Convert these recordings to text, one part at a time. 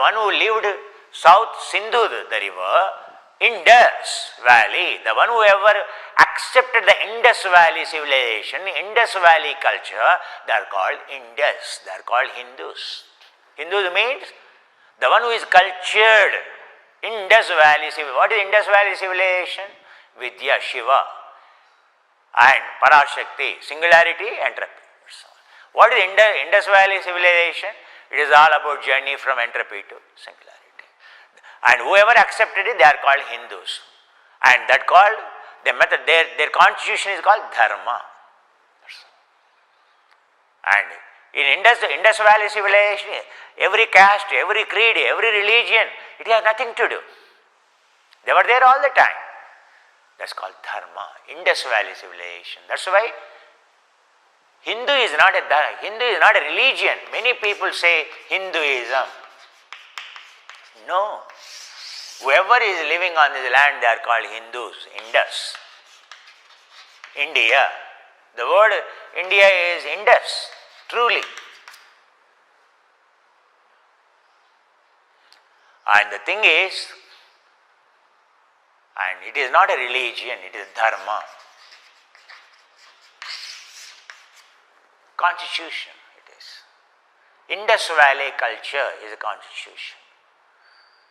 one who lived south Sindhu, the river, Indus Valley, the one who ever accepted the Indus Valley civilization, Indus Valley culture, they are called Indus, they are called Hindus. Hindus means the one who is cultured. Indus Valley civilization. What is Indus Valley civilization? Vidya, Shiva and Parashakti, singularity, entropy. What is Indus Valley civilization? It is all about journey from entropy to singularity. And whoever accepted it, they are called Hindus. And that called, the method, their constitution is called Dharma. And in Indus Valley civilization, every caste, every creed, every religion, it has nothing to do. They were there all the time. That's called Dharma, Indus Valley civilization. That's why Hindu is not a religion. Many people say Hinduism. No. Whoever is living on this land, they are called Hindus, Indus. India. The word India is Indus, truly. And the thing is, and it is not a religion, it is Dharma. Constitution it is. Indus Valley culture is a constitution.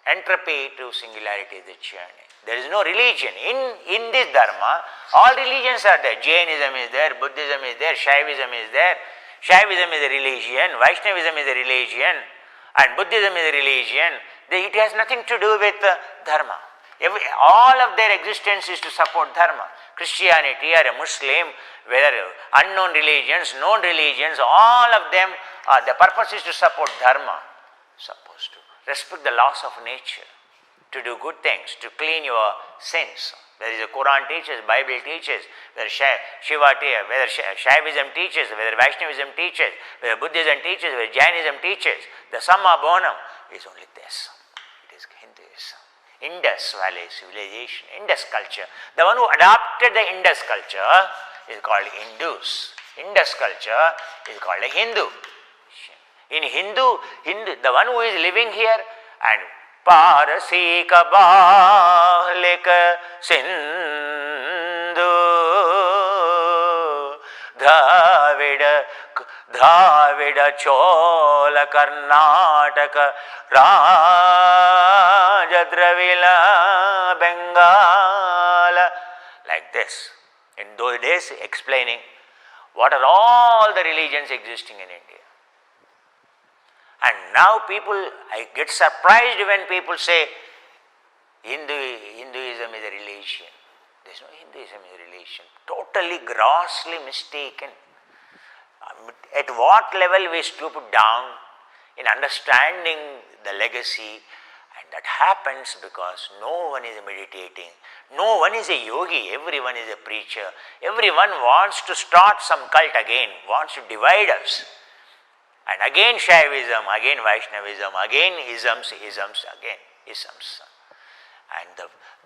Entropy to singularity is the journey. There is no religion. In this Dharma, all religions are there. Jainism is there, Buddhism is there, Shaivism is there. Shaivism is a religion, Vaishnavism is a religion, and Buddhism is a religion. It has nothing to do with Dharma. All of their existence is to support Dharma. Christianity or a Muslim, whether unknown religions, known religions, all of them, the purpose is to support Dharma. Supposed to respect the laws of nature, to do good things, to clean your sins. Whether the Quran teaches, Bible teaches, whether whether Shaivism teaches, whether Vaishnavism teaches, whether Buddhism teaches, whether Jainism teaches, the summa bonum is only this. It is Hinduism. Indus Valley civilization, Indus culture. The one who adopted the Indus culture is called Hindus. Indus culture is called a Hindu. In Hindu, the one who is living here, and Parasika Bahlika Sindhu Dravida Chola Karnataka Rajadravila Bengala, like this. In those days explaining what are all the religions existing in India. And now I get surprised when people say Hinduism is a religion. There is no Hinduism is a religion. Totally grossly mistaken. At what level we stoop down in understanding the legacy, and that happens because no one is meditating, no one is a yogi, everyone is a preacher, everyone wants to start some cult again, wants to divide us. And again Shaivism, again Vaishnavism, again isms, again isms. And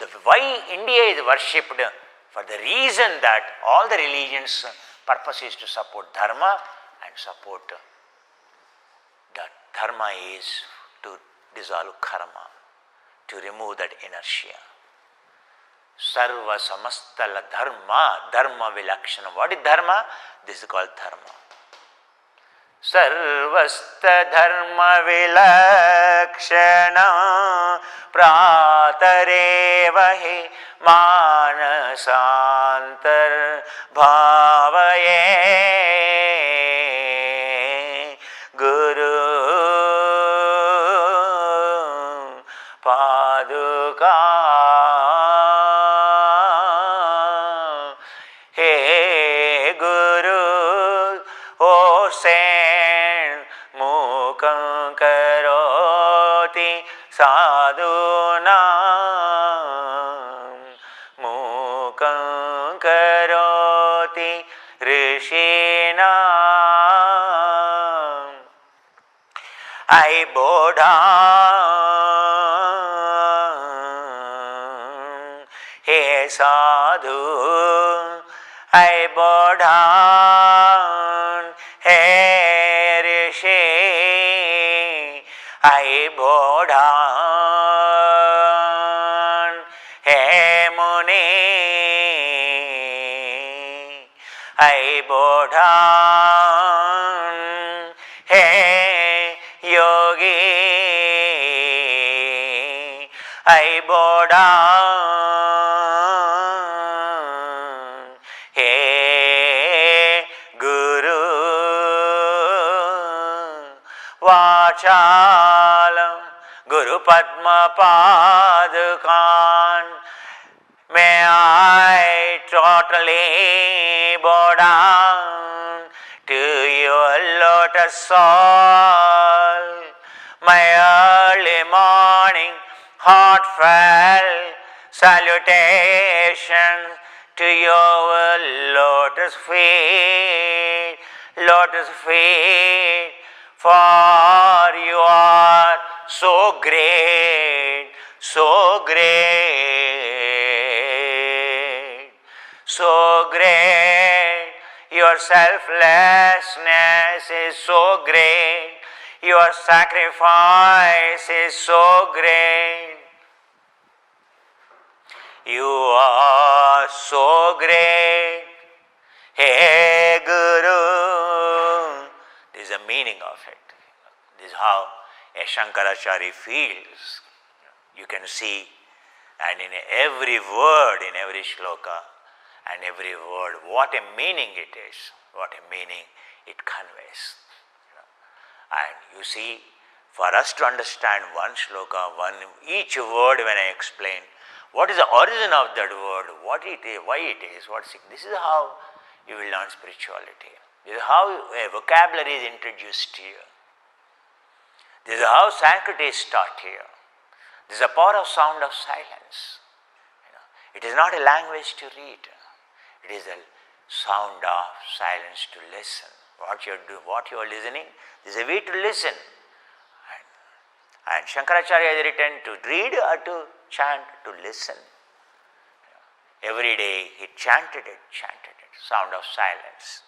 the why India is worshipped, for the reason that all the religions' purpose is to support Dharma, and support that Dharma is to dissolve karma, to remove that inertia. Sarva samastala dharma vilakshana. What is Dharma? This is called Dharma. Sarvasta dharma vilakshana pratarevahi manasantar bhavaye guru paduka he guru o sen mukam karoti sadhuna mukam karoti rishina ai bodha he sadhu ai bodha he rishi ai bodha down, hey yogi, I bow down, hey Guru, Vachalam, Guru Padma Padukan, may I totally bow down to your lotus soul. My early morning heartfelt salutation to your lotus feet, for you are so great, so great, so great. Your selflessness is so great. Your sacrifice is so great. You are so great. Hey Guru. This is the meaning of it. This is how a Shankaracharya feels. You can see, and in every word, in every shloka, and every word, what a meaning it is, what a meaning it conveys. And you see, for us to understand one shloka, each word when I explain, what is the origin of that word, what it is, why it is, this is how you will learn spirituality. This is how a vocabulary is introduced here. This is how Sanskrit is taught here. This is the power of sound of silence. It is not a language to read. It is a sound of silence to listen. What you are listening, this is a way to listen. And Shankaracharya has written to read or to chant, to listen. Every day he chanted it, sound of silence.